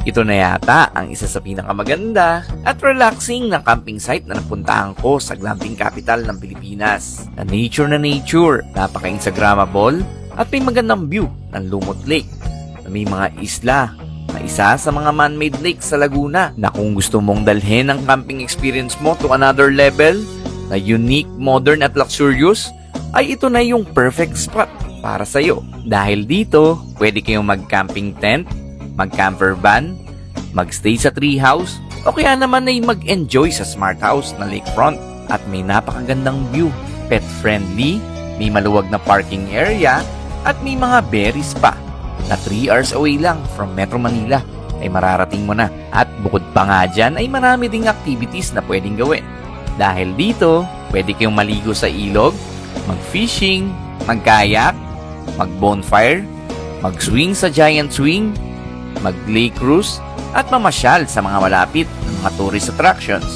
Ito na yata ang isa sa pinakamaganda at relaxing na camping site na napuntahan ko sa glamping capital ng Pilipinas. Na nature, napaka-instagrammable at may magandang view ng Lumot Lake na may mga isla na isa sa mga man-made lakes sa Laguna na kung gusto mong dalhin ang camping experience mo to another level na unique, modern at luxurious, ay ito na yung perfect spot para sa'yo. Dahil dito, pwede kayong mag-camping tent, mag-camper van, magstay sa tree house, o kaya naman ay mag-enjoy sa smart house na lakefront. At may napakagandang view, pet-friendly, may maluwag na parking area, at may mga berries pa na 3 hours away lang from Metro Manila ay mararating mo na. At bukod pa nga dyan ay marami ding activities na pwedeng gawin. Dahil dito, pwede kayong maligo sa ilog, mag-fishing, mag-kayak, mag-bonfire, mag-swing sa giant swing, mag-lake cruise, at mamasyal sa mga malapit ng mga tourist attractions.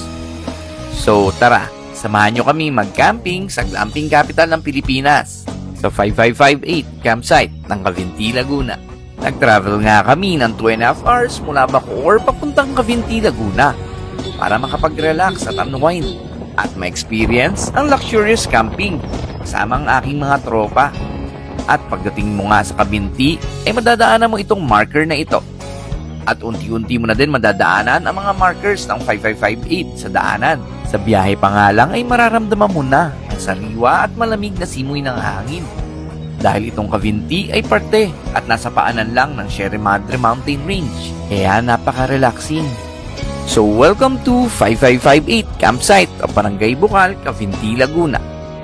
So tara, samahan nyo kami mag-camping sa glamping capital ng Pilipinas sa 5558 campsite ng Cavinti, Laguna. Nag-travel nga kami ng 2.5 hours mula Bacoor papuntang Cavinti, Laguna para makapag-relax at unwind at ma-experience ang luxurious camping kasama ang aking mga tropa. At pagdating mo nga sa Cavinti, ay madadaanan mo itong marker na ito. At unti-unti mo na din madadaanan ang mga markers ng 5558 sa daanan. Sa biyahe pa nga lang ay mararamdaman mo na ang sariwa at malamig na simoy ng hangin. Dahil itong Cavinti ay parte at nasa paanan lang ng Sierra Madre Mountain Range. Kaya napaka-relaxing. So welcome to 5558 campsite of Barangay Bukal, Cavinti, Laguna.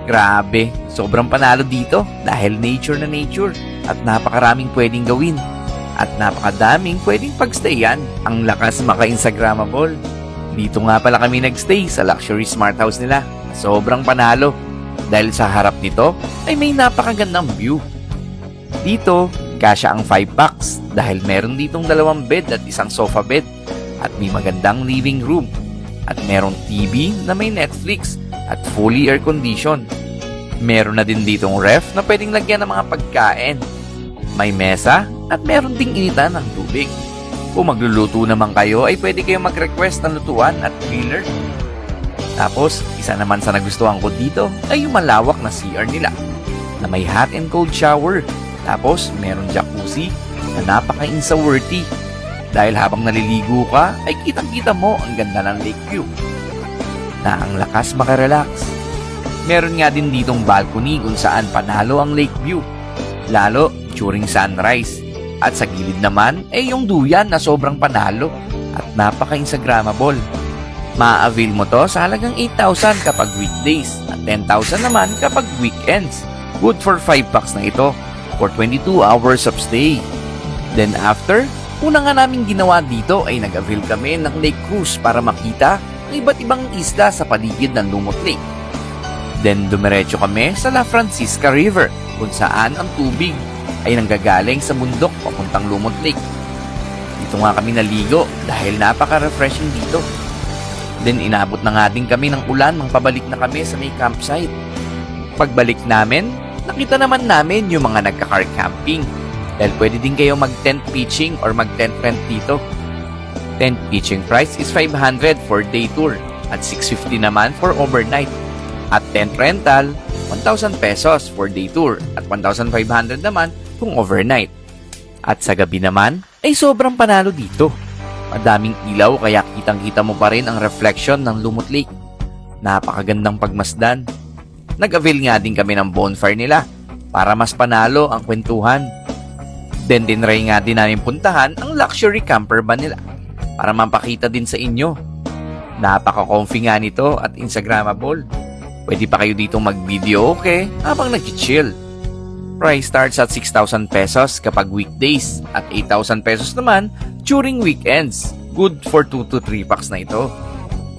Grabe, sobrang panalo dito dahil nature na nature at napakaraming pwedeng gawin at napakadaming pwedeng pagstayan. Ang lakas maka-instagrammable. Dito nga pala kami nagstay sa luxury smart house nila. Sobrang panalo dahil sa harap nito ay may napakagandang view. Dito, kasya ang 5 packs dahil meron ditong 2 bed at isang sofa bed at may magandang living room at merong TV na may Netflix at fully air condition. Meron na din ditong ref na pwedeng lagyan ng mga pagkain. May mesa at meron ding initan ng tubig. Kung magluluto naman kayo ay pwede kayong mag-request ng lutuan at griller. Tapos, isa naman sa nagustuhan ko dito ay yung malawak na CR nila na may hot and cold shower. Tapos, meron jacuzzi na napaka-insa-worthy dahil habang naliligo ka ay kitang-kita mo ang ganda ng lake view na ang lakas makarelax. Meron nga din ditong balcony kung saan panalo ang lake view, lalo during sunrise. At sa gilid naman ay yung duyan na sobrang panalo at napaka-instagrammable. Ma-avail mo to sa halagang 8,000 kapag weekdays at 10,000 naman kapag weekends. Good for 5 packs na ito for 22 hours of stay. Then after, una nga namin ginawa dito ay nag-avail kami ng lake cruise para makita ang iba't ibang isla sa paligid ng Lumot Lake. Then dumiretso kami sa La Francisca River kung saan ang tubig ay nanggagaling sa bundok papuntang Lumot Lake. Dito nga kami naligo dahil napaka-refreshing dito. Then inabot na nga din kami ng ulan nang pabalik na kami sa may campsite. Pagbalik namin, nakita naman namin yung mga nagka-car camping dahil pwede din kayo mag-tent pitching or mag-tent rent dito. Tent pitching price is 500 for day tour at 650 naman for overnight. At tent rental, 1,000 pesos for day tour at 1,500 naman kung overnight. At sa gabi naman, ay sobrang panalo dito. Madaming ilaw kaya kitang-kita mo pa rin ang reflection ng Lumot Lake. Napakagandang pagmasdan. Nag-avail nga din kami ng bonfire nila para mas panalo ang kwentuhan. Then dinry nga din namin puntahan ang luxury camper van nila para mapakita din sa inyo. Napaka-comfy nga nito at instagrammable. Pwede pa kayo dito mag-video okay habang nag-chill. Price starts at 6,000 pesos kapag weekdays at 8,000 pesos naman during weekends. Good for 2 to 3 packs na ito.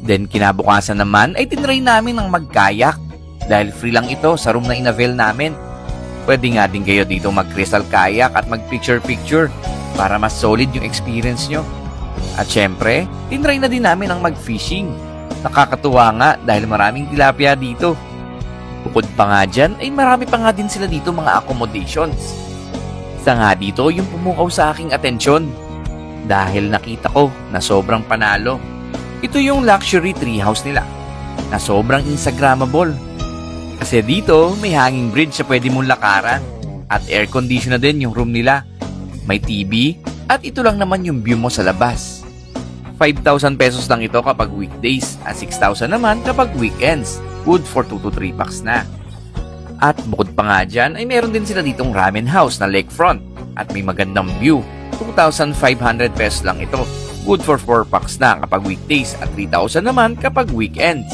Then kinabukasan naman ay tinry namin ng mag-kayak dahil free lang ito sa room na inavail namin. Pwede nga din kayo dito mag-crystal kayak at mag-picture-picture para mas solid yung experience nyo. At syempre, tinry na din namin ang mag-fishing. Nakakatuwa nga dahil maraming tilapia dito. Bukod pa nga dyan, ay marami pa nga din sila dito mga accommodations. Isa nga dito yung pumukaw sa aking atensyon. dahil nakita ko na sobrang panalo. Ito yung luxury treehouse nila na sobrang Instagrammable. Kasi dito may hanging bridge na pwede mong lakaran at air condition na din yung room nila. May TV at ito lang naman yung view mo sa labas. 5,000 pesos lang ito kapag weekdays at 6,000 naman kapag weekends. Good for 2 to 3 packs na. At bukod pa nga dyan ay meron din sila ditong ramen house na lakefront at may magandang view. 2,500 pesos lang ito. Good for 4 packs na kapag weekdays at 3,000 naman kapag weekends.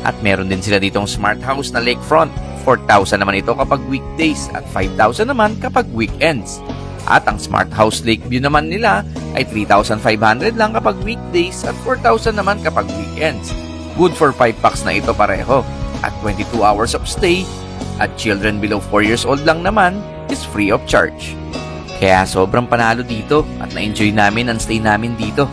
At meron din sila ditong smart house na lakefront. 4,000 naman ito kapag weekdays at 5,000 naman kapag weekends. At ang smart house lake view naman nila ay 3,500 lang kapag weekdays at 4,000 naman kapag weekends. Good for 5 packs na ito pareho. At 22 hours of stay at children below 4 years old lang naman is free of charge. Kaya sobrang panalo dito at na-enjoy namin ang stay namin dito.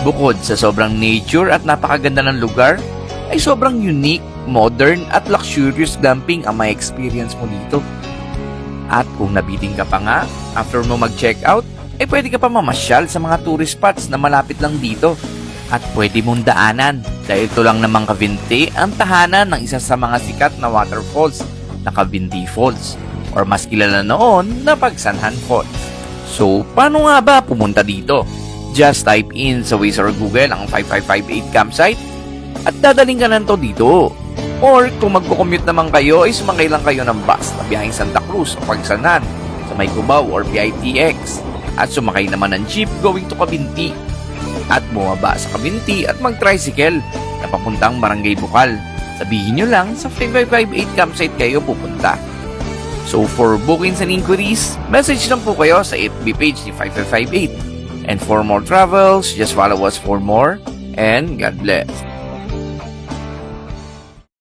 Bukod sa sobrang nature at napakaganda ng lugar, ay sobrang unique, modern at luxurious glamping ang may experience mo dito. At kung nabiting ka pa nga, after mo mag-check out, ay pwede ka pa mamasyal sa mga tourist spots na malapit lang dito. At pwede mong daanan dahil ito lang namang Cavinti ang tahanan ng isa sa mga sikat na waterfalls na Cavinti Falls or mas kilala noon na Pagsanhan Falls. So, paano nga ba pumunta dito? Just type in sa Waze or Google ang 5558 campsite at dadaling ka na to dito. Or kung magko-commute naman kayo ay sumakay lang kayo ng bus na biyaheng Santa Cruz o Pagsanhan sa May Cubao or PITX at sumakay naman ng jeep going to Cavinti at bumaba sa Cavinti at mag-tricycle na papuntang Barangay Bukal. Sabihin nyo lang sa 5558 campsite kayo pupunta. So for bookings and inquiries, message lang po kayo sa FB page ni 5558. And for more travels, just follow us for more and God bless.